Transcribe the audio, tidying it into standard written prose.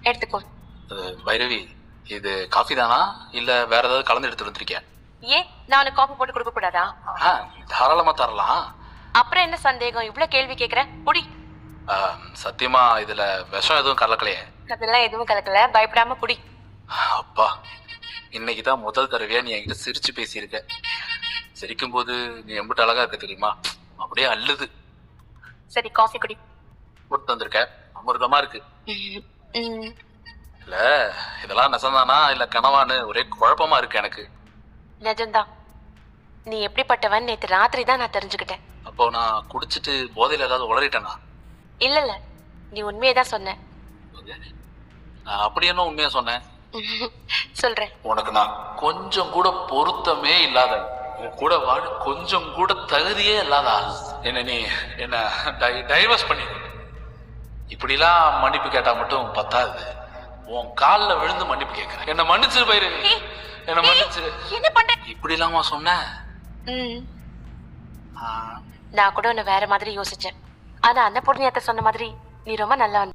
எடுத்துக்கோ. பைரவி, இது காஃபி தானா இல்ல வேற ஏதாவது கலந்து எடுத்து வந்திருக்கியா? ஏன் நான் உனக்கு காஃபி போட்டு கொடுக்க கூடாதா? தாராளமா தரலாம். அப்புறம் என்ன சந்தேகம், இவ்வளவு கேள்வி கேக்குற? புடி. சத்தியமா இதுல விஷம் எதுவும் கலக்கலையே? அதெல்லாம் எதுவும் கலக்கல, பயப்படாம புடி. அப்பா, இன்னைக்கு தான் முதல் தடவையா நீ என்கிட்ட சிரிச்சு பேசியிருக்க. சிரிக்கும் போது நீ எம்பிட்டு அழகா இருக்க தெரியுமா? அப்படியே அள்ளுது. சரி, காஃபி குடி. போட்டு வந்திருக்க, அமிர்தமா இருக்கு. ம். இல்ல இதெல்லாம் நெசந்தானா இல்ல கனவான்னு ஒரே குழப்பமா இருக்கு எனக்கு. நிஜம்தான். நீ எப்படிப்பட்டவன் நேத்து ராத்திரி தான் நான் தெரிஞ்சுக்கிட்டேன். அப்போ நான் குடிச்சிட்டு போதையில ஏதாவது உளறிட்டேனா? இல்ல இல்ல, நீ உண்மையதான் சொன்ன. நான் அப்படி என்ன உண்மையா சொன்னேன்? சொல்றேன். உனக்கு நான் கொஞ்சம் கூட பொருத்தமே இல்லாத, உன் கூட வாழ கொஞ்சம் கூட தகுதியே இல்லாதா என்ன நீ என்ன டைவர்ஸ் பண்ணி இப்படிலாம் மன்னிப்பு கேட்டா மட்டும் பத்தாது. உன் கால்ல விழுந்து மன்னிப்பு கேட்கிறேன். என்ன மன்னிச்சிரு பைரவி, என்ன மன்னிச்சிரு. என்ன பண்ண? இப்படி இல்லாம சொன்ன? நான் கூட உன்னை வேற மாதிரி யோசிச்சேன். ஆனா அன்னபூர்ணியத்தை சொன்ன மாதிரி நீ ரொம்ப நல்லவன்.